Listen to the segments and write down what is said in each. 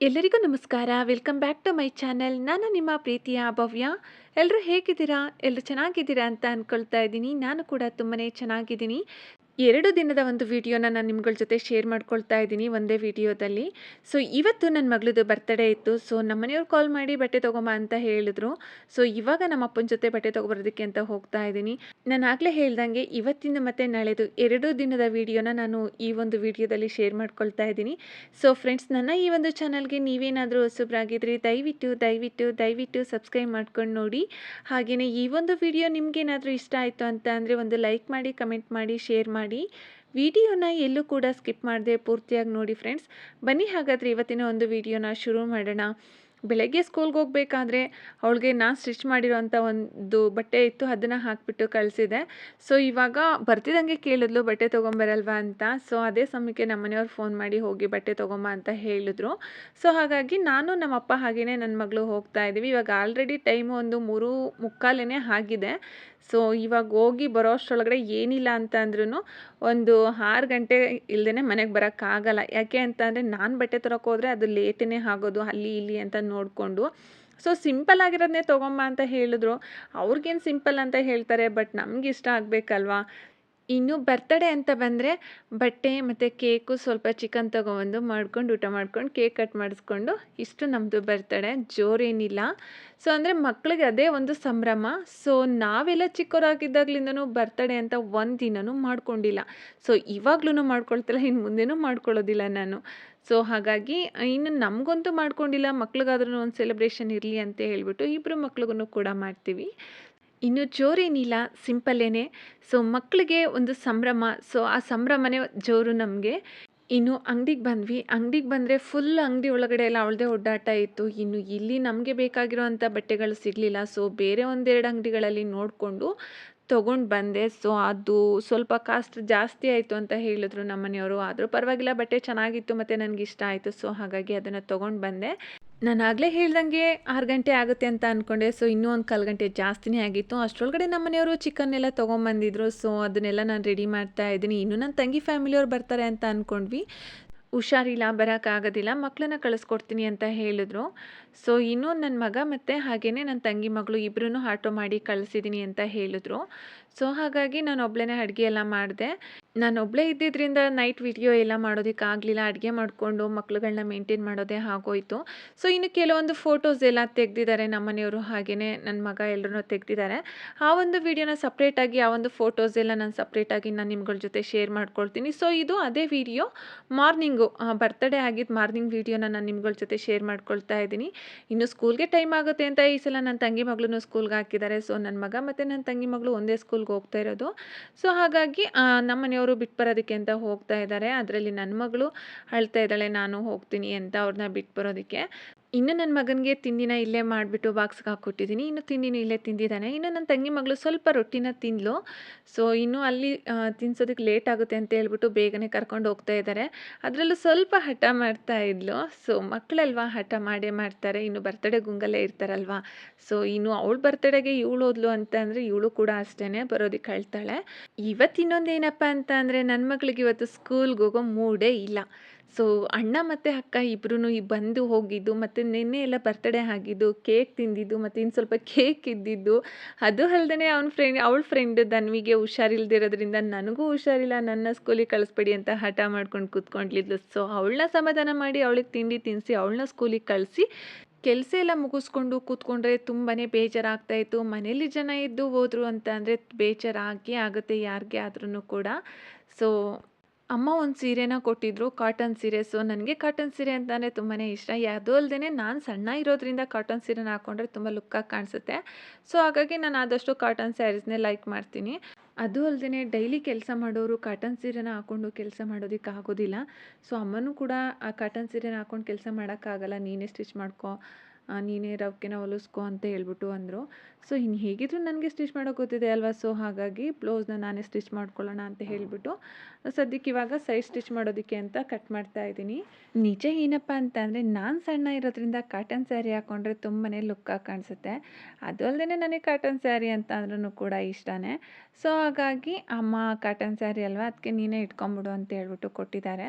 ಎಲ್ಲರಿಗೂ ನಮಸ್ಕಾರ. Welcome back to my channel. ನಾನು ನಿಮ್ಮ ಪ್ರೀತಿಯ ಭವ್ಯ. ಎಲ್ಲರೂ ಹೇಗಿದ್ದೀರಾ? ಎಲ್ಲರೂ ಚೆನ್ನಾಗಿದ್ದೀರಾ ಅಂತ ಅಂದ್ಕೊಳ್ತಾ ಇದ್ದೀನಿ. ನಾನು ಕೂಡ ತುಂಬಾ ಚೆನ್ನಾಗಿದ್ದೀನಿ. 2 ದಿನದ ಒಂದು ವಿಡಿಯೋನ ನಾನು ನಿಮ್ಗಳ ಜೊತೆ ಶೇರ್ ಮಾಡ್ಕೊಳ್ತಾ ಇದ್ದೀನಿ ಒಂದೇ ವಿಡಿಯೋದಲ್ಲಿ. ಸೊ ಇವತ್ತು ನನ್ನ ಮಗಳದ್ದು ಬರ್ತ್ಡೇ ಇತ್ತು. ಸೊ ನಮ್ಮನೆಯವ್ರು ಕಾಲ್ ಮಾಡಿ ಬಟ್ಟೆ ತೊಗೊಂಬ ಅಂತ ಹೇಳಿದ್ರು. ಸೊ ಇವಾಗ ನಮ್ಮ ಅಪ್ಪನ ಜೊತೆ ಬಟ್ಟೆ ತೊಗೊಬರೋದಕ್ಕೆ ಅಂತ ಹೋಗ್ತಾ ಇದ್ದೀನಿ. ನಾನು ಆಗಲೇ ಹೇಳ್ದಂಗೆ ಇವತ್ತಿಂದ ಮತ್ತು ನಾಳೆದು 2 ದಿನದ ವಿಡಿಯೋನ ನಾನು ಈ ಒಂದು ವಿಡಿಯೋದಲ್ಲಿ ಶೇರ್ ಮಾಡ್ಕೊಳ್ತಾ ಇದ್ದೀನಿ. ಸೊ ಫ್ರೆಂಡ್ಸ್, ನನ್ನ ಈ ಒಂದು ಚಾನಲ್ಗೆ ನೀವೇನಾದರೂ ಹೊಸಬ್ರಾಗಿದ್ದರೆ ದಯವಿಟ್ಟು ಸಬ್ಸ್ಕ್ರೈಬ್ ಮಾಡ್ಕೊಂಡು ನೋಡಿ. ಹಾಗೆಯೇ ಈ ಒಂದು ವಿಡಿಯೋ ನಿಮಗೇನಾದರೂ ಇಷ್ಟ ಆಯಿತು ಅಂತ ಅಂದರೆ ಒಂದು ಲೈಕ್ ಮಾಡಿ, ಕಮೆಂಟ್ ಮಾಡಿ, ಶೇರ್ ಮಾಡಿ. ವಿಡಿಯೋನ ಎಲ್ಲೂ ಕೂಡ ಸ್ಕಿಪ್ ಮಾಡದೆ ಪೂರ್ತಿಯಾಗಿ ನೋಡಿ ಫ್ರೆಂಡ್ಸ್. ಬನ್ನಿ ಹಾಗಾದರೆ ಇವತ್ತಿನ ಒಂದು ವಿಡಿಯೋನ ಶುರು ಮಾಡೋಣ. ಬೆಳಗ್ಗೆ ಸ್ಕೂಲ್ಗೆ ಹೋಗಬೇಕಾದ್ರೆ ಅವಳಿಗೆ ನಾನು ಸ್ಟಿಚ್ ಮಾಡಿರೋಂಥ ಒಂದು ಬಟ್ಟೆ ಇತ್ತು, ಅದನ್ನು ಹಾಕಿಬಿಟ್ಟು ಕಳಿಸಿದೆ. ಸೊ ಇವಾಗ ಬರ್ತಿದ್ದಂಗೆ ಕೇಳಿದ್ಲು ಬಟ್ಟೆ ತೊಗೊಂಬರಲ್ವಾ ಅಂತ. ಸೊ ಅದೇ ಸಮಯಕ್ಕೆ ನಮ್ಮ ಮನೆಯವ್ರು ಫೋನ್ ಮಾಡಿ ಹೋಗಿ ಬಟ್ಟೆ ತೊಗೊಂಬ ಅಂತ ಹೇಳಿದ್ರು. ಸೊ ಹಾಗಾಗಿ ನಾನು ನಮ್ಮಪ್ಪ ಹಾಗೆಯೇ ನನ್ನ ಮಗಳು ಹೋಗ್ತಾ ಇದ್ದೀವಿ. ಇವಾಗ ಆಲ್ರೆಡಿ ಟೈಮು ಒಂದು 3:45 ಆಗಿದೆ. ಸೊ ಇವಾಗ ಹೋಗಿ ಬರೋ ಅಷ್ಟರೊಳಗಡೆ ಏನಿಲ್ಲ ಅಂತ ಅಂದ್ರೂ ಒಂದು 6 ಗಂಟೆ ಇಲ್ಲದೇ ಮನೆಗೆ ಬರೋಕ್ಕಾಗಲ್ಲ. ಯಾಕೆ ಅಂತ ಅಂದರೆ ನಾನು ಬಟ್ಟೆ ತರೋಕೆ ಹೋದರೆ ಅದು ಲೇಟೇ ಆಗೋದು ಅಲ್ಲಿ ಇಲ್ಲಿ ಅಂತ ನೋಡಿಕೊಂಡು. ಸೊ ಸಿಂಪಲ್ ಆಗಿರೋದನ್ನೇ ತೊಗೊಂಬ ಅಂತ ಹೇಳಿದ್ರು. ಅವ್ರಿಗೇನು ಸಿಂಪಲ್ ಅಂತ ಹೇಳ್ತಾರೆ, ಬಟ್ ನಮ್ಗೆ ಇಷ್ಟ ಆಗಬೇಕಲ್ವಾ. ಇನ್ನು ಬರ್ತಡೇ ಅಂತ ಬಂದರೆ ಬಟ್ಟೆ ಮತ್ತು ಕೇಕು, ಸ್ವಲ್ಪ ಚಿಕನ್ ತೊಗೊಬಂದು ಮಾಡ್ಕೊಂಡು ಊಟ ಮಾಡ್ಕೊಂಡು ಕೇಕ್ ಕಟ್ ಮಾಡಿಸ್ಕೊಂಡು ಇಷ್ಟು ನಮ್ಮದು ಬರ್ತಡೇ. ಜೋರೇನಿಲ್ಲ. ಸೊ ಅಂದರೆ ಮಕ್ಕಳಿಗೆ ಅದೇ ಒಂದು ಸಂಭ್ರಮ. ಸೊ ನಾವೆಲ್ಲ ಚಿಕ್ಕವರಾಗಿದ್ದಾಗಲಿಂದನೂ ಬರ್ತಡೇ ಅಂತ ಒಂದು ದಿನನೂ ಮಾಡ್ಕೊಂಡಿಲ್ಲ. ಸೊ ಇವಾಗ್ಲೂ ಮಾಡ್ಕೊಳ್ತಿಲ್ಲ, ಇನ್ನು ಮುಂದೆನೂ ಮಾಡ್ಕೊಳ್ಳೋದಿಲ್ಲ ನಾನು. ಸೊ ಹಾಗಾಗಿ ಇನ್ನು ನಮಗಂತೂ ಮಾಡ್ಕೊಂಡಿಲ್ಲ, ಮಕ್ಳಿಗಾದ್ರೂ ಒಂದು ಸೆಲೆಬ್ರೇಷನ್ ಇರಲಿ ಅಂತ ಹೇಳ್ಬಿಟ್ಟು ಇಬ್ಬರು ಮಕ್ಳಿಗೂ ಕೂಡ ಮಾಡ್ತೀವಿ. ಇನ್ನು ಜೋರೇನಿಲ್ಲ, ಸಿಂಪಲ್ಲೇನೆ. ಸೊ ಮಕ್ಕಳಿಗೆ ಒಂದು ಸಂಭ್ರಮ. ಸೊ ಆ ಸಂಭ್ರಮನೇ ಜೋರು ನಮಗೆ. ಇನ್ನು ಅಂಗಡಿಗೆ ಬಂದ್ವಿ. ಅಂಗಡಿಗೆ ಬಂದರೆ ಫುಲ್ ಅಂಗಡಿ ಒಳಗಡೆ ಎಲ್ಲ ಅವಳದೇ ಒಡ್ಡಾಟ ಇತ್ತು. ಇನ್ನು ಇಲ್ಲಿ ನಮಗೆ ಬೇಕಾಗಿರೋವಂಥ ಬಟ್ಟೆಗಳು ಸಿಗಲಿಲ್ಲ. ಸೊ ಬೇರೆ ಒಂದೆರಡು ಅಂಗಡಿಗಳಲ್ಲಿ ನೋಡಿಕೊಂಡು ತೊಗೊಂಡು ಬಂದೆ. ಸೊ ಅದು ಸ್ವಲ್ಪ ಕಾಸ್ಟ್ ಜಾಸ್ತಿ ಆಯಿತು ಅಂತ ಹೇಳಿದ್ರು ನಮ್ಮ ಮನೆಯವರು. ಆದರೂ ಪರವಾಗಿಲ್ಲ, ಬಟ್ಟೆ ಚೆನ್ನಾಗಿತ್ತು ಮತ್ತು ನನಗೆ ಇಷ್ಟ ಆಯಿತು. ಸೊ ಹಾಗಾಗಿ ಅದನ್ನು ತೊಗೊಂಡು ಬಂದೆ. ನಾನು ಆಗಲೇ ಹೇಳ್ದಂಗೆ 6 ಗಂಟೆ ಆಗುತ್ತೆ ಅಂತ ಅಂದ್ಕೊಂಡೆ. ಸೊ ಇನ್ನೂ ಒಂದು 1/4 ಗಂಟೆ ಜಾಸ್ತಿನೇ ಆಗಿತ್ತು. ಅಷ್ಟರೊಳಗಡೆ ನಮ್ಮ ಮನೆಯವರು ಚಿಕನ್ ಎಲ್ಲ ತೊಗೊಂಬಂದಿದ್ರು. ಸೊ ಅದನ್ನೆಲ್ಲ ನಾನು ರೆಡಿ ಮಾಡ್ತಾ ಇದ್ದೀನಿ. ಇನ್ನು ನನ್ನ ತಂಗಿ ಫ್ಯಾಮಿಲಿಯವ್ರು ಬರ್ತಾರೆ ಅಂತ ಅಂದ್ಕೊಂಡ್ವಿ. ಹುಷಾರಿಲ್ಲ, ಬರೋಕ್ಕಾಗೋದಿಲ್ಲ, ಮಕ್ಕಳನ್ನ ಕಳಿಸ್ಕೊಡ್ತೀನಿ ಅಂತ ಹೇಳಿದ್ರು. ಸೊ ಇನ್ನೂ ನನ್ನ ಮಗ ಮತ್ತು ಹಾಗೆಯೇ ನನ್ನ ತಂಗಿ ಮಗಳು ಇಬ್ಬರೂ ಆಟೋ ಮಾಡಿ ಕಳಿಸಿದ್ದೀನಿ ಅಂತ ಹೇಳಿದ್ರು. ಸೊ ಹಾಗಾಗಿ ನಾನು ಒಬ್ಬಳೇ ಅಡುಗೆ ಎಲ್ಲ ಮಾಡಿದೆ. ನಾನು ಒಬ್ಬಳೇ ಇದ್ದಿದ್ದರಿಂದ ನೈಟ್ ವಿಡಿಯೋ ಎಲ್ಲ ಮಾಡೋದಕ್ಕಾಗಲಿಲ್ಲ. ಅಡುಗೆ ಮಾಡಿಕೊಂಡು ಮಕ್ಳುಗಳನ್ನ ಮೇಂಟೈನ್ ಮಾಡೋದೇ ಆಗೋಯಿತು. ಸೊ ಇನ್ನು ಕೆಲವೊಂದು ಫೋಟೋಸ್ ಎಲ್ಲ ತೆಗೆದಿದ್ದಾರೆ ನಮ್ಮ ಮನೆಯವರು, ಹಾಗೆಯೇ ನನ್ನ ಮಗ ಎಲ್ಲರೂ ತೆಗೆದಿದ್ದಾರೆ. ಆ ಒಂದು ವಿಡಿಯೋನ ಸಪ್ರೇಟಾಗಿ, ಆ ಒಂದು ಫೋಟೋಸ್ ಎಲ್ಲ ನಾನು ಸಪ್ರೇಟಾಗಿ ನಾನು ನಿಮ್ಗಳ ಜೊತೆ ಶೇರ್ ಮಾಡ್ಕೊಳ್ತೀನಿ. ಸೊ ಇದು ಅದೇ ವಿಡಿಯೋ ಮಾರ್ನಿಂಗು, ಬರ್ತ್ಡೇ ಆಗಿದ್ದು ಮಾರ್ನಿಂಗ್ ವಿಡಿಯೋನ ನಾನು ನಿಮ್ಗಳ ಜೊತೆ ಶೇರ್ ಮಾಡ್ಕೊಳ್ತಾ ಇದ್ದೀನಿ. ಇನ್ನು ಸ್ಕೂಲ್ಗೆ ಟೈಮ್ ಆಗುತ್ತೆ ಅಂತ ಈ ಸಲ ನನ್ನ ತಂಗಿ ಮಗಳನ್ನೂ ಸ್ಕೂಲ್ಗೆ ಹಾಕಿದ್ದಾರೆ. ಸೊ ನನ್ನ ಮಗ ಮತ್ತು ನನ್ನ ತಂಗಿ ಮಗಳು ಒಂದೇ ಸ್ಕೂಲ್ಗೆ ಹೋಗ್ತಾ ಇರೋದು. ಸೊ ಹಾಗಾಗಿ ನಮ್ಮ ಮನೆಯವರು ಬಿಟ್ಟು ಬರೋದಕ್ಕೆ ಅಂತ ಹೋಗ್ತಾ ಇದ್ದಾರೆ. ಅದರಲ್ಲಿ ನನ್ನ ಮಗಳು ಅಳ್ತಾ ಇದ್ದಾಳೆ, ನಾನು ಹೋಗ್ತೀನಿ ಅಂತ ಅವ್ರನ್ನ ಬಿಟ್ಟು ಬರೋದಕ್ಕೆ. ಇನ್ನು ನನ್ನ ಮಗನಿಗೆ ತಿಂಡಿನ ಇಲ್ಲೇ ಮಾಡಿಬಿಟ್ಟು ಬಾಕ್ಸ್ಗೆ ಹಾಕ್ಕೊಟ್ಟಿದ್ದೀನಿ. ಇನ್ನು ತಿಂಡಿನೂ ಇಲ್ಲೇ ತಿಂದಿದ್ದಾನೆ. ಇನ್ನು ನನ್ನ ತಂಗಿ ಮಗಳು ಸ್ವಲ್ಪ ರೊಟ್ಟಿನ ತಿಂದಳು. ಸೊ ಇನ್ನೂ ಅಲ್ಲಿ ತಿನ್ಸೋದಕ್ಕೆ ಲೇಟ್ ಆಗುತ್ತೆ ಅಂತ ಹೇಳ್ಬಿಟ್ಟು ಬೇಗನೆ ಕರ್ಕೊಂಡು ಹೋಗ್ತಾ ಇದ್ದಾರೆ. ಅದರಲ್ಲೂ ಸ್ವಲ್ಪ ಹಠ ಮಾಡ್ತಾ ಇದ್ಲು. ಸೊ ಮಕ್ಕಳಲ್ವಾ, ಹಠ ಮಾಡೇ ಮಾಡ್ತಾರೆ. ಇನ್ನು ಬರ್ತಡೇ ಗುಂಗಲ್ಲೇ ಇರ್ತಾರಲ್ವಾ. ಸೊ ಇನ್ನು ಅವಳ ಬರ್ತಡೇಗೆ ಇವಳು ಹೋದ್ಲು ಅಂತ ಅಂದರೆ ಇವಳು ಕೂಡ ಅಷ್ಟೇ ಬರೋದಕ್ಕೆ ಅಳ್ತಾಳೆ. ಇವತ್ತು ಇನ್ನೊಂದು ಏನಪ್ಪ ಅಂತ ಅಂದರೆ ನನ್ನ ಮಗಳಿಗೆ ಇವತ್ತು ಸ್ಕೂಲ್ಗೆ ಹೋಗೋ ಮೂಡೇ ಇಲ್ಲ. ಸೊ ಅಣ್ಣ ಮತ್ತು ಅಕ್ಕ ಇಬ್ಬರೂ ಬಂದು ಹೋಗಿದ್ದು, ಮತ್ತು ನಿನ್ನೆ ಎಲ್ಲ ಬರ್ತಡೇ ಆಗಿದ್ದು, ಕೇಕ್ ತಿಂದಿದ್ದು, ಮತ್ತು ಇನ್ನು ಸ್ವಲ್ಪ ಕೇಕ್ ಇದ್ದಿದ್ದು. ಅದು ಅಲ್ಲದೆ ಅವಳ ಫ್ರೆಂಡ್ ಧನ್ವಿಗೆ ಹುಷಾರಿಲ್ದಿರೋದ್ರಿಂದ ನನಗೂ ಹುಷಾರಿಲ್ಲ, ನನ್ನ ಸ್ಕೂಲಿಗೆ ಕಳಿಸ್ಬೇಡಿ ಅಂತ ಹಠ ಮಾಡ್ಕೊಂಡು ಕೂತ್ಕೊಂಡಿದ್ಲು. ಸೊ ಅವಳನ್ನ ಸಮಾಧಾನ ಮಾಡಿ ಅವಳಿಗೆ ತಿಂಡಿ ತಿನ್ನಿಸಿ ಅವಳನ್ನ ಸ್ಕೂಲಿಗೆ ಕಳಿಸಿ ಕೆಲಸ ಎಲ್ಲ ಮುಗಿಸ್ಕೊಂಡು ಕೂತ್ಕೊಂಡ್ರೆ ತುಂಬಾ ಬೇಜಾರಾಗ್ತಾಯಿತ್ತು. ಮನೇಲಿ ಜನ ಇದ್ದು ಹೋದರು ಅಂತ ಅಂದರೆ ಬೇಜಾರಾಗೇ ಆಗುತ್ತೆ ಯಾರಿಗೆ ಆದ್ರೂ ಕೂಡ. ಸೊ ಅಮ್ಮ ಒಂದು ಸೀರೆನ ಕೊಟ್ಟಿದ್ದರು, ಕಾಟನ್ ಸೀರೆ. ಸೊ ನನಗೆ ಕಾಟನ್ ಸೀರೆ ಅಂತಂದರೆ ತುಂಬಾ ಇಷ್ಟ. ಅದು ಅಲ್ಲದೆ ನಾನು ಸಣ್ಣ ಇರೋದ್ರಿಂದ ಕಾಟನ್ ಸೀರೆನ ಹಾಕ್ಕೊಂಡ್ರೆ ತುಂಬ ಲುಕ್ಕಾಗಿ ಕಾಣಿಸುತ್ತೆ. ಸೊ ಹಾಗಾಗಿ ನಾನು ಆದಷ್ಟು ಕಾಟನ್ ಸ್ಯಾರೀಸ್ನೇ ಲೈಕ್ ಮಾಡ್ತೀನಿ. ಅದು ಅಲ್ಲದೆ ಡೈಲಿ ಕೆಲಸ ಮಾಡೋರು ಕಾಟನ್ ಸೀರೆನ ಹಾಕ್ಕೊಂಡು ಕೆಲಸ ಮಾಡೋದಕ್ಕೆ ಆಗೋದಿಲ್ಲ. ಸೊ ಅಮ್ಮನೂ ಕೂಡ ಆ ಕಾಟನ್ ಸೀರೆನ ಹಾಕ್ಕೊಂಡು ಕೆಲಸ ಮಾಡೋಕ್ಕಾಗಲ್ಲ, ನೀನೇ ಸ್ಟಿಚ್ ಮಾಡ್ಕೊ, ನೀನೇ ರವ್ಕೆನ ಹೊಲಿಸ್ಕೊ ಅಂತ ಹೇಳ್ಬಿಟ್ಟು ಅಂದರು. ಸೊ ಇನ್ನು ಹೇಗಿದ್ರು ನನಗೆ ಸ್ಟಿಚ್ ಮಾಡೋಕೆ ಗೊತ್ತಿದೆ ಅಲ್ವಾ. ಸೊ ಹಾಗಾಗಿ ಬ್ಲೌಸ್ನ ನಾನೇ ಸ್ಟಿಚ್ ಮಾಡ್ಕೊಳ್ಳೋಣ ಅಂತ ಹೇಳಿಬಿಟ್ಟು ಸದ್ಯಕ್ಕೆ ಇವಾಗ ಸೈಡ್ ಸ್ಟಿಚ್ ಮಾಡೋದಕ್ಕೆ ಅಂತ ಕಟ್ ಮಾಡ್ತಾ ಇದ್ದೀನಿ. ನಿಜ ಏನಪ್ಪ ಅಂತ ಅಂದರೆ ನಾನು ಸಣ್ಣ ಇರೋದ್ರಿಂದ ಕಾಟನ್ ಸ್ಯಾರಿ ಹಾಕ್ಕೊಂಡ್ರೆ ತುಂಬಾ ಲುಕ್ಕಾಗಿ ಕಾಣಿಸುತ್ತೆ. ಅದು ಅಲ್ಲದೆ ನನಗೆ ಕಾಟನ್ ಸ್ಯಾರಿ ಅಂತ ಅಂದ್ರೂ ಕೂಡ ಇಷ್ಟನೇ. ಸೊ ಹಾಗಾಗಿ ಅಮ್ಮ ಕಾಟನ್ ಸ್ಯಾರಿ ಅಲ್ವಾ, ಅದಕ್ಕೆ ನೀನೇ ಇಟ್ಕೊಂಬಿಡು ಅಂತ ಹೇಳ್ಬಿಟ್ಟು ಕೊಟ್ಟಿದ್ದಾರೆ.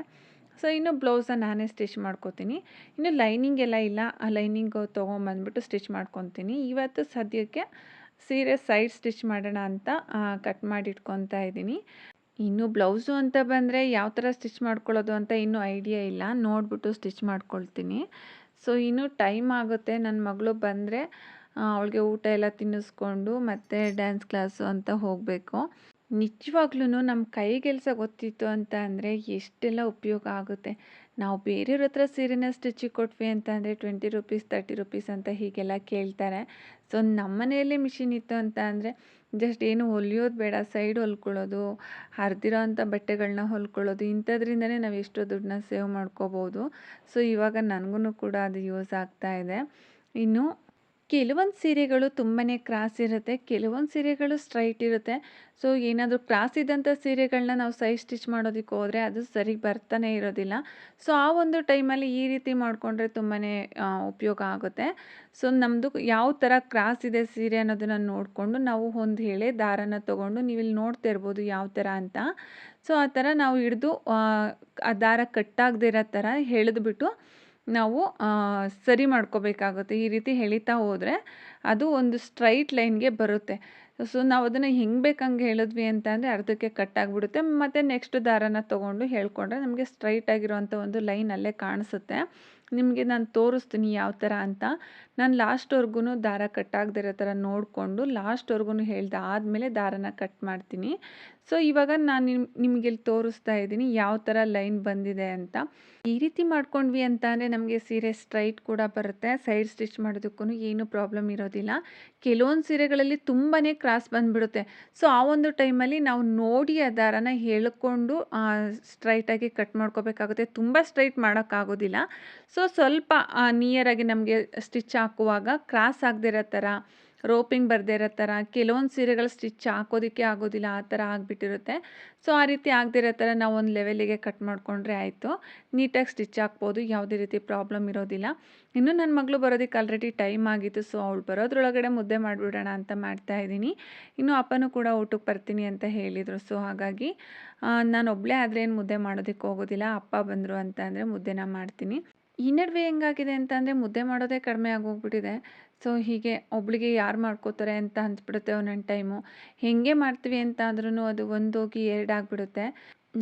ಸೊ ಇನ್ನು ಬ್ಲೌಸನ್ನ ನಾನೇ ಸ್ಟಿಚ್ ಮಾಡ್ಕೋತೀನಿ. ಇನ್ನು ಲೈನಿಂಗ್ ಎಲ್ಲ ಇಲ್ಲ, ಆ ಲೈನಿಂಗು ತೊಗೊಂಬಂದ್ಬಿಟ್ಟು ಸ್ಟಿಚ್ ಮಾಡ್ಕೊತೀನಿ. ಇವತ್ತು ಸದ್ಯಕ್ಕೆ ಸೀರೆ ಸೈಡ್ ಸ್ಟಿಚ್ ಮಾಡೋಣ ಅಂತ ಕಟ್ ಮಾಡಿ ಇಟ್ಕೊತಾ ಇದ್ದೀನಿ. ಇನ್ನು ಬ್ಲೌಸು ಅಂತ ಬಂದರೆ ಯಾವ ಥರ ಸ್ಟಿಚ್ ಮಾಡ್ಕೊಳ್ಳೋದು ಅಂತ ಇನ್ನೂ ಐಡಿಯಾ ಇಲ್ಲ, ನೋಡಿಬಿಟ್ಟು ಸ್ಟಿಚ್ ಮಾಡ್ಕೊಳ್ತೀನಿ. ಸೊ ಇನ್ನೂ ಟೈಮ್ ಆಗುತ್ತೆ. ನನ್ನ ಮಗಳು ಬಂದರೆ ಅವಳಿಗೆ ಊಟ ಎಲ್ಲ ತಿನ್ನಿಸ್ಕೊಂಡು ಮತ್ತೆ ಡ್ಯಾನ್ಸ್ ಕ್ಲಾಸು ಅಂತ ಹೋಗಬೇಕು. ನಿಜವಾಗ್ಲೂ ನಮ್ಮ ಕೈಗೆಲ್ಸ ಗೊತ್ತಿತ್ತು ಅಂತ ಅಂದರೆ ಎಷ್ಟೆಲ್ಲ ಉಪಯೋಗ ಆಗುತ್ತೆ. ನಾವು ಬೇರೆಯವ್ರ ಹತ್ರ ಸೀರೆನ ಸ್ಟಿಚಿಗೆ ಕೊಟ್ವಿ ಅಂತ ಅಂದರೆ 20 ರುಪೀಸ್ 30 ರುಪೀಸ್ ಅಂತ ಹೀಗೆಲ್ಲ ಕೇಳ್ತಾರೆ. ಸೊ ನಮ್ಮ ಮನೆಯಲ್ಲೇ ಮಿಷಿನ್ ಇತ್ತು ಅಂತ ಅಂದರೆ ಜಸ್ಟ್ ಏನು ಹೊಲಿಯೋದು ಬೇಡ, ಸೈಡ್ ಹೊಲ್ಕೊಳ್ಳೋದು, ಹರಿದಿರೋ ಅಂಥ ಬಟ್ಟೆಗಳನ್ನ ಹೊಲ್ಕೊಳ್ಳೋದು, ಇಂಥದ್ರಿಂದನೇ ನಾವು ಎಷ್ಟೋ ದುಡ್ಡನ್ನ ಸೇವ್ ಮಾಡ್ಕೋಬೋದು. ಸೊ ಇವಾಗ ನನಗೂ ಕೂಡ ಅದು ಯೂಸ್ ಆಗ್ತಾ ಇದೆ. ಇನ್ನು ಕೆಲವೊಂದು ಸೀರೆಗಳು ತುಂಬಾ ಕ್ರಾಸ್ ಇರುತ್ತೆ, ಕೆಲವೊಂದು ಸೀರೆಗಳು ಸ್ಟ್ರೈಟ್ ಇರುತ್ತೆ. ಸೊ ಏನಾದರೂ ಕ್ರಾಸ್ ಇದ್ದಂಥ ಸೀರೆಗಳನ್ನ ನಾವು ಸೈಡ್ ಸ್ಟಿಚ್ ಮಾಡೋದಕ್ಕೆ ಹೋದರೆ ಅದು ಸರಿ ಬರ್ತಾನೆ ಇರೋದಿಲ್ಲ. ಸೊ ಆ ಒಂದು ಟೈಮಲ್ಲಿ ಈ ರೀತಿ ಮಾಡಿಕೊಂಡ್ರೆ ತುಂಬಾ ಉಪಯೋಗ ಆಗುತ್ತೆ. ಸೊ ನಮ್ಮದು ಯಾವ ಥರ ಕ್ರಾಸ್ ಇದೆ ಸೀರೆ ಅನ್ನೋದನ್ನು ನೋಡಿಕೊಂಡು ನಾವು ಒಂದು ಎಳೆ ದಾರನ ತೊಗೊಂಡು, ನೀವಿಲ್ಲಿ ನೋಡ್ತಾ ಇರ್ಬೋದು ಯಾವ ಥರ ಅಂತ. ಸೊ ಆ ಥರ ನಾವು ಹಿಡಿದು ಆ ದಾರ ಕಟ್ಟಾಗದೇ ಇರೋ ಥರ ಎಳೆದ್ಬಿಟ್ಟು ನಾವು ಸರಿ ಮಾಡ್ಕೋಬೇಕಾಗುತ್ತೆ. ಈ ರೀತಿ ಎಳಿತಾ ಹೋದರೆ ಅದು ಒಂದು ಸ್ಟ್ರೈಟ್ ಲೈನ್ಗೆ ಬರುತ್ತೆ. ಸೊ ನಾವು ಅದನ್ನು ಹೆಂಗೆ ಬೇಕಂಗೆ ಹೇಳಿದ್ವಿ ಅಂತ ಅಂದರೆ ಅರ್ಧಕ್ಕೆ ಕಟ್ಟಾಗಿಬಿಡುತ್ತೆ. ಮತ್ತು ನೆಕ್ಸ್ಟ್ ದಾರನ ತೊಗೊಂಡು ಎಳ್ಕೊಂಡ್ರೆ ನಮಗೆ ಸ್ಟ್ರೈಟ್ ಆಗಿರುವಂಥ ಒಂದು ಲೈನ್ ಅಲ್ಲೇ ಕಾಣಿಸುತ್ತೆ. ನಿಮಗೆ ನಾನು ತೋರಿಸ್ತೀನಿ ಯಾವ ಥರ ಅಂತ. ನಾನು ಲಾಸ್ಟ್ವರೆಗೂ ದಾರ ಕಟ್ಟಾಗದಿರೋ ಥರ ನೋಡಿಕೊಂಡು ಲಾಸ್ಟ್ವರೆಗೂ ಆದಮೇಲೆ ದಾರನ ಕಟ್ ಮಾಡ್ತೀನಿ. ಸೊ ಇವಾಗ ನಾನು ನಿಮಗೆ ಇಲ್ಲಿ ತೋರಿಸ್ತಾ ಇದ್ದೀನಿ ಯಾವ ಥರ ಲೈನ್ ಬಂದಿದೆ ಅಂತ. ಈ ರೀತಿ ಮಾಡ್ಕೊಂಡ್ವಿ ಅಂತ ಅಂದರೆ ನಮಗೆ ಸೀರೆ ಸ್ಟ್ರೈಟ್ ಕೂಡ ಬರುತ್ತೆ, ಸೈಡ್ ಸ್ಟಿಚ್ ಮಾಡೋದಕ್ಕೂ ಏನೂ ಪ್ರಾಬ್ಲಮ್ ಇರೋದಿಲ್ಲ. ಕೆಲವೊಂದು ಸೀರೆಗಳಲ್ಲಿ ತುಂಬಾ ಕ್ರಾಸ್ ಬಂದುಬಿಡುತ್ತೆ. ಸೊ ಆ ಒಂದು ಟೈಮಲ್ಲಿ ನಾವು ನೋಡಿ ಆ ದಾರನ ಎಳ್ಕೊಂಡು ಸ್ಟ್ರೈಟಾಗಿ ಕಟ್ ಮಾಡ್ಕೋಬೇಕಾಗುತ್ತೆ. ತುಂಬ ಸ್ಟ್ರೈಟ್ ಮಾಡೋಕ್ಕಾಗೋದಿಲ್ಲ. ಸೊ ಸ್ವಲ್ಪ ನಿಯರಾಗಿ ನಮಗೆ ಸ್ಟಿಚ್ ಹಾಕುವಾಗ ಕ್ರಾಸ್ ಆಗದಿರೋ ಥರ, ರೋಪಿಂಗ್ ಬರದೇ ಇರೋ ಥರ, ಕೆಲವೊಂದು ಸೀರೆಗಳು ಸ್ಟಿಚ್ ಹಾಕೋದಕ್ಕೆ ಆಗೋದಿಲ್ಲ, ಆ ಥರ ಆಗಿಬಿಟ್ಟಿರುತ್ತೆ. ಸೊ ಆ ರೀತಿ ಆಗದಿರೋ ಥರ ನಾವು ಒಂದು ಲೆವೆಲಿಗೆ ಕಟ್ ಮಾಡಿಕೊಂಡ್ರೆ ಆಯಿತು. ನೀಟಾಗಿ ಸ್ಟಿಚ್ ಹಾಕ್ಬೋದು, ಯಾವುದೇ ರೀತಿ ಪ್ರಾಬ್ಲಮ್ ಇರೋದಿಲ್ಲ. ಇನ್ನು ನನ್ನ ಮಗಳು ಬರೋದಕ್ಕೆ ಆಲ್ರೆಡಿ ಟೈಮ್ ಆಗಿತ್ತು. ಸೊ ಅವಳು ಬರೋದ್ರೊಳಗಡೆ ಮುದ್ದೆ ಮಾಡಿಬಿಡೋಣ ಅಂತ ಮಾಡ್ತಾಯಿದ್ದೀನಿ. ಇನ್ನು ಅಪ್ಪನೂ ಕೂಡ ಊಟಕ್ಕೆ ಬರ್ತೀನಿ ಅಂತ ಹೇಳಿದರು. ಸೊ ಹಾಗಾಗಿ ನಾನು ಒಬ್ಬಳೇ ಆದರೆ ಏನು ಮುದ್ದೆ ಮಾಡೋದಕ್ಕೆ ಹೋಗೋದಿಲ್ಲ, ಅಪ್ಪ ಬಂದರು ಅಂತ ಅಂದರೆ ಮುದ್ದೆನ ಮಾಡ್ತೀನಿ. ಈ ನಡುವೆ ಹೆಂಗಾಗಿದೆ ಅಂತ ಅಂದರೆ ಮುದ್ದೆ ಮಾಡೋದೇ ಕಡಿಮೆ ಆಗೋಗ್ಬಿಟ್ಟಿದೆ. ಸೊ ಹೀಗೆ ಒಬ್ಳಿಗೆ ಯಾರು ಮಾಡ್ಕೋತಾರೆ ಅಂತ ಅನ್ಸ್ಬಿಡುತ್ತೆ ಒಂದೊಂದು ಟೈಮು. ಹೇಗೆ ಮಾಡ್ತೀವಿ ಅಂತ ಅಂದ್ರೂ ಅದು ಒಂದೋಗಿ ಎರಡಾಗ್ಬಿಡುತ್ತೆ.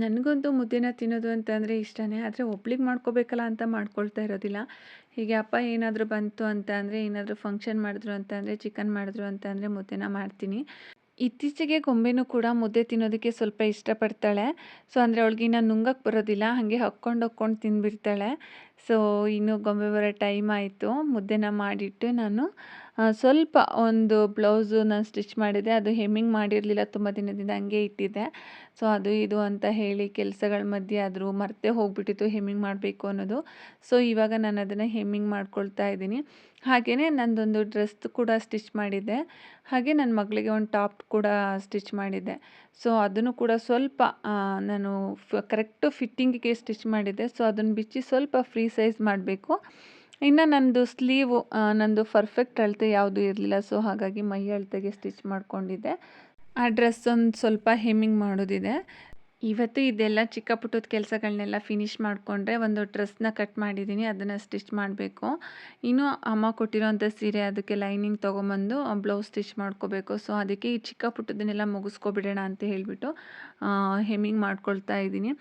ನನಗಂತೂ ಮುದ್ದೆನ ತಿನ್ನೋದು ಅಂತಂದರೆ ಇಷ್ಟನೇ, ಆದರೆ ಒಬ್ಳಿಗೆ ಮಾಡ್ಕೋಬೇಕಲ್ಲ ಅಂತ ಮಾಡ್ಕೊಳ್ತಾ ಇರೋದಿಲ್ಲ. ಹೀಗೆ ಅಪ್ಪ ಏನಾದರೂ ಬಂತು ಅಂತ ಅಂದರೆ, ಏನಾದರೂ ಫಂಕ್ಷನ್ ಮಾಡಿದ್ರು ಅಂತ ಅಂದರೆ, ಚಿಕನ್ ಮಾಡಿದ್ರು ಅಂತ ಅಂದರೆ ಮುದ್ದೆನ ಮಾಡ್ತೀನಿ. ಇತ್ತೀಚೆಗೆ ಗೊಂಬೆನೂ ಕೂಡ ಮುದ್ದೆ ತಿನ್ನೋದಕ್ಕೆ ಸ್ವಲ್ಪ ಇಷ್ಟಪಡ್ತಾಳೆ. ಸೊ ಅಂದರೆ ಅವಳಿಗೆ ಇನ್ನು ನುಂಗಕ್ಕೆ ಬರೋದಿಲ್ಲ, ಹಾಗೆ ಹೊಕ್ಕೊಂಡು ತಿಂದುಬಿಡ್ತಾಳೆ. ಸೊ ಇನ್ನು ಗೊಂಬೆ ಬರೋ ಟೈಮ್ ಆಯಿತು. ಮುದ್ದೆನ ಮಾಡಿಟ್ಟು ನಾನು ಸ್ವಲ್ಪ ಒಂದು ಬ್ಲೌಸು ನಾನು ಸ್ಟಿಚ್ ಮಾಡಿದೆ. ಅದು ಹೆಮ್ಮಿಂಗ್ ಮಾಡಿರಲಿಲ್ಲ, ತುಂಬ ದಿನದಿಂದ ಹಂಗೆ ಇಟ್ಟಿದ್ದೆ. ಸೊ ಅದು ಇದು ಅಂತ ಹೇಳಿ ಕೆಲಸಗಳ ಮಧ್ಯೆ ಆದರೂ ಮರ್ತೇ ಹೋಗ್ಬಿಟ್ಟಿತ್ತು ಹೆಮ್ಮಿಂಗ್ ಮಾಡಬೇಕು ಅನ್ನೋದು. ಸೊ ಇವಾಗ ನಾನು ಅದನ್ನು ಹೆಮ್ಮಿಂಗ್ ಮಾಡ್ಕೊಳ್ತಾ ಇದ್ದೀನಿ. ಹಾಗೆಯೇ ನಂದೊಂದು ಡ್ರೆಸ್ ಕೂಡ ಸ್ಟಿಚ್ ಮಾಡಿದ್ದೆ. ಹಾಗೆ ನನ್ನ ಮಗಳಿಗೆ ಒಂದು ಟಾಪ್ ಕೂಡ ಸ್ಟಿಚ್ ಮಾಡಿದ್ದೆ. ಸೊ ಅದನ್ನು ಕೂಡ ಸ್ವಲ್ಪ ನಾನು ಕರೆಕ್ಟು ಫಿಟ್ಟಿಂಗಿಗೆ ಸ್ಟಿಚ್ ಮಾಡಿದ್ದೆ. ಸೊ ಅದನ್ನು ಬಿಚ್ಚಿ ಸ್ವಲ್ಪ ಫ್ರೀ ಸೈಜ್ ಮಾಡಬೇಕು. ಇನ್ನು ನಂದು ಸ್ಲೀವು ನಂದು ಪರ್ಫೆಕ್ಟ್ ಅಳತೆ ಯಾವುದೂ ಇರಲಿಲ್ಲ. ಸೊ ಹಾಗಾಗಿ ಮೈ ಅಳತೆಗೆ ಸ್ಟಿಚ್ ಮಾಡ್ಕೊಂಡಿದ್ದೆ. ಆ ಡ್ರೆಸ್ ಒಂದು ಸ್ವಲ್ಪ ಹೆಮ್ಮಿಂಗ್ ಮಾಡೋದಿದೆ. ಇವತ್ತು ಇದೆಲ್ಲ ಚಿಕ್ಕ ಪುಟ್ಟದ ಕೆಲಸಗಳನ್ನೆಲ್ಲ ಫಿನಿಷ್ ಮಾಡಿಕೊಂಡ್ರೆ ಒಂದು ಡ್ರೆಸ್ನ ಕಟ್ ಮಾಡಿದ್ದೀನಿ, ಅದನ್ನು ಸ್ಟಿಚ್ ಮಾಡಬೇಕು. ಇನ್ನು ಅಮ್ಮ ಕೊಟ್ಟಿರೋಂಥ ಸೀರೆ ಅದಕ್ಕೆ ಲೈನಿಂಗ್ ತೊಗೊಂಬಂದು ಬ್ಲೌಸ್ ಸ್ಟಿಚ್ ಮಾಡ್ಕೋಬೇಕು. ಸೊ ಅದಕ್ಕೆ ಈ ಚಿಕ್ಕ ಪುಟ್ಟದನ್ನೆಲ್ಲ ಮುಗಿಸ್ಕೊಬಿಡೋಣ ಅಂತ ಹೇಳಿಬಿಟ್ಟು ಹೆಮ್ಮಿಂಗ್ ಮಾಡ್ಕೊಳ್ತಾ ಇದ್ದೀನಿ.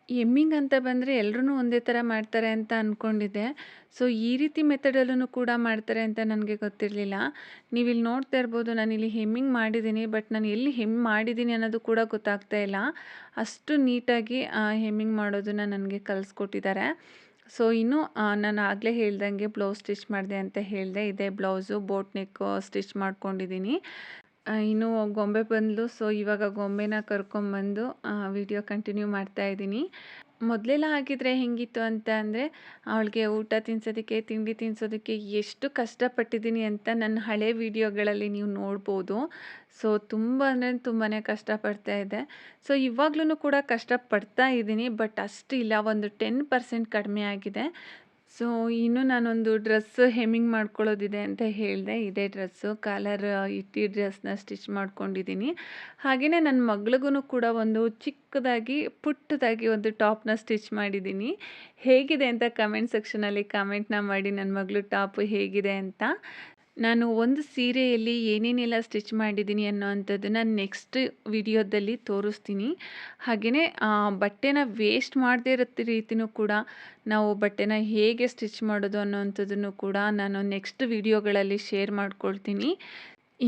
ಹೆಮ್ಮಿಂಗ್ ಅಂತ ಬಂದರೆ ಎಲ್ಲರೂ ಒಂದೇ ಥರ ಮಾಡ್ತಾರೆ ಅಂತ ಅಂದ್ಕೊಂಡಿದ್ದೆ. ಸೊ ಈ ರೀತಿ ಮೆಥಡಲ್ಲೂ ಕೂಡ ಮಾಡ್ತಾರೆ ಅಂತ ನನಗೆ ಗೊತ್ತಿರಲಿಲ್ಲ. ನೀವಿಲ್ಲಿ ನೋಡ್ತಾ ಇರ್ಬೋದು, ನಾನಿಲ್ಲಿ ಹೆಮ್ಮಿಂಗ್ ಮಾಡಿದ್ದೀನಿ, ಬಟ್ ನಾನು ಎಲ್ಲಿ ಹೆಮ್ಮೆ ಮಾಡಿದ್ದೀನಿ ಅನ್ನೋದು ಕೂಡ ಗೊತ್ತಾಗ್ತಾ ಇಲ್ಲ. ಅಷ್ಟು ನೀಟಾಗಿ ಹೆಮ್ಮಿಂಗ್ ಮಾಡೋದನ್ನು ನನಗೆ ಕಲಿಸ್ಕೊಟ್ಟಿದ್ದಾರೆ. ಸೊ ಇನ್ನು ನಾನು ಆಗಲೇ ಹೇಳ್ದಂಗೆ ಬ್ಲೌಸ್ ಸ್ಟಿಚ್ ಮಾಡಿದೆ ಅಂತ ಹೇಳಿದೆ. ಇದೇ ಬ್ಲೌಸು ಬೋಟ್ ನೆಕ್ ಸ್ಟಿಚ್ ಮಾಡ್ಕೊಂಡಿದ್ದೀನಿ. ಇನ್ನು ಗೊಂಬೆ ಬಂದಳು. ಸೊ ಇವಾಗ ಗೊಂಬೆನ ಕರ್ಕೊಂಬಂದು ವಿಡಿಯೋ ಕಂಟಿನ್ಯೂ ಮಾಡ್ತಾ ಇದ್ದೀನಿ. ಮೊದಲೆಲ್ಲ ಆಗಿದ್ರೆ ಹೆಂಗಿತ್ತು ಅಂತ ಅಂದರೆ, ಅವಳಿಗೆ ಊಟ ತಿನ್ನಿಸೋದಕ್ಕೆ, ತಿಂಡಿ ತಿನ್ನಿಸೋದಕ್ಕೆ ಎಷ್ಟು ಕಷ್ಟಪಟ್ಟಿದ್ದೀನಿ ಅಂತ ನನ್ನ ಹಳೆ ವಿಡಿಯೋಗಳಲ್ಲಿ ನೀವು ನೋಡ್ಬೋದು. ಸೊ ತುಂಬ ಅಂದರೆ ತುಂಬಾ ಕಷ್ಟಪಡ್ತಾ ಇದ್ದೆ. ಸೊ ಇವಾಗ್ಲೂ ಕೂಡ ಕಷ್ಟಪಡ್ತಾ ಇದ್ದೀನಿ, ಬಟ್ ಅಷ್ಟಿಲ್ಲ, ಒಂದು 10% ಕಡಿಮೆ ಆಗಿದೆ. ಸೊ ಇನ್ನು ನಾನೊಂದು ಡ್ರೆಸ್ ಹೆಮ್ಮಿಂಗ್ ಮಾಡ್ಕೊಳ್ಳೋದಿದೆ ಅಂತ ಹೇಳಿದೆ. ಇದೇ ಡ್ರೆಸ್ಸು ಕಾಲರ್ ಇಟ್ಟು ಡ್ರೆಸ್ನ ಸ್ಟಿಚ್ ಮಾಡ್ಕೊಂಡಿದ್ದೀನಿ. ಹಾಗೆಯೇ ನನ್ನ ಮಗಳಿಗೂ ಕೂಡ ಒಂದು ಚಿಕ್ಕದಾಗಿ ಪುಟ್ಟದಾಗಿ ಒಂದು ಟಾಪ್ನ ಸ್ಟಿಚ್ ಮಾಡಿದ್ದೀನಿ. ಹೇಗಿದೆ ಅಂತ ಕಮೆಂಟ್ ಸೆಕ್ಷನಲ್ಲಿ ಕಮೆಂಟ್ನ ಮಾಡಿ ನನ್ನ ಮಗಳು ಟಾಪು ಹೇಗಿದೆ ಅಂತ. ನಾನು ಒಂದು ಸೀರೆಯಲ್ಲಿ ಏನೇನೆಲ್ಲ ಸ್ಟಿಚ್ ಮಾಡಿದ್ದೀನಿ ಅನ್ನೋವಂಥದ್ದನ್ನು ನೆಕ್ಸ್ಟ್ ವಿಡಿಯೋದಲ್ಲಿ ತೋರಿಸ್ತೀನಿ. ಹಾಗೆಯೇ ಬಟ್ಟೆನ ವೇಸ್ಟ್ ಮಾಡದೇ ಇರೋ ರೀತಿಯೂ ಕೂಡ ನಾವು ಬಟ್ಟೆನ ಹೇಗೆ ಸ್ಟಿಚ್ ಮಾಡೋದು ಅನ್ನೋವಂಥದ್ದನ್ನು ಕೂಡ ನಾನು ನೆಕ್ಸ್ಟ್ ವಿಡಿಯೋಗಳಲ್ಲಿ ಶೇರ್ ಮಾಡ್ಕೊಳ್ತೀನಿ.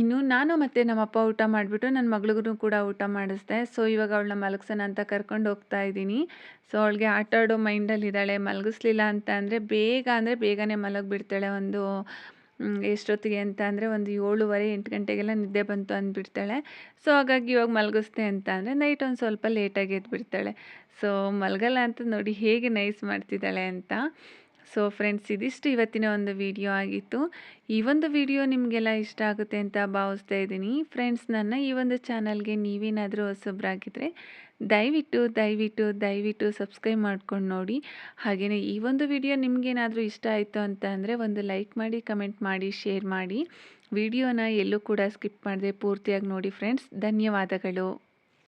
ಇನ್ನು ನಾನು ಮತ್ತು ನಮ್ಮಪ್ಪ ಊಟ ಮಾಡಿಬಿಟ್ಟು ನನ್ನ ಮಗಳಿಗೂ ಕೂಡ ಊಟ ಮಾಡಿಸ್ದೆ. ಸೊ ಇವಾಗ ಅವಳನ್ನ ಮಲಗ್ಸೋಣ ಅಂತ ಕರ್ಕೊಂಡು ಹೋಗ್ತಾ ಇದ್ದೀನಿ. ಸೊ ಅವಳಿಗೆ ಆಟ ಆಡೋ ಮೈಂಡಲ್ಲಿದ್ದಾಳೆ. ಮಲಗಿಸ್ಲಿಲ್ಲ ಅಂತ ಅಂದರೆ ಬೇಗನೆ ಮಲಗಿಬಿಡ್ತಾಳೆ. ಒಂದು ಎಷ್ಟೊತ್ತಿಗೆ ಅಂತ ಅಂದರೆ ಒಂದು 7:30 8 ಗಂಟೆಗೆಲ್ಲ ನಿದ್ದೆ ಬಂತು ಅಂದ್ಬಿಡ್ತಾಳೆ. ಸೊ ಹಾಗಾಗಿ ಇವಾಗ ಮಲಗಿಸ್ದೆ ಅಂತ ಅಂದರೆ ನೈಟ್ ಒಂದು ಸ್ವಲ್ಪ ಲೇಟಾಗಿ ಎದ್ಬಿಡ್ತಾಳೆ. ಸೊ ಮಲಗಲ್ಲ ಅಂತ ನೋಡಿ ಹೇಗೆ ನೈಸ್ ಮಾಡ್ತಿದ್ದಾಳೆ ಅಂತ. ಸೊ ಫ್ರೆಂಡ್ಸ್, ಇದಿಷ್ಟು ಇವತ್ತಿನ ಒಂದು ವಿಡಿಯೋ ಆಗಿತ್ತು. ಈ ಒಂದು ವಿಡಿಯೋ ನಿಮಗೆಲ್ಲ ಇಷ್ಟ ಆಗುತ್ತೆ ಅಂತ ಭಾವಿಸ್ತಾ ಇದ್ದೀನಿ. ಫ್ರೆಂಡ್ಸ್, ನನ್ನ ಈ ಒಂದು ಚಾನಲ್ಗೆ ನೀವೇನಾದರೂ ಹೊಸಬ್ರಾಗಿದ್ದರೆ ದಯವಿಟ್ಟು ಸಬ್ಸ್ಕ್ರೈಬ್ ಮಾಡ್ಕೊಂಡು ನೋಡಿ. ಹಾಗೆಯೇ ಈ ಒಂದು ವಿಡಿಯೋ ನಿಮಗೇನಾದರೂ ಇಷ್ಟ ಆಯಿತು ಅಂತ ಅಂದರೆ ಒಂದು ಲೈಕ್ ಮಾಡಿ, ಕಮೆಂಟ್ ಮಾಡಿ, ಶೇರ್ ಮಾಡಿ. ವಿಡಿಯೋನ ಎಲ್ಲೂ ಕೂಡ ಸ್ಕಿಪ್ ಮಾಡದೆ ಪೂರ್ತಿಯಾಗಿ ನೋಡಿ ಫ್ರೆಂಡ್ಸ್. ಧನ್ಯವಾದಗಳು.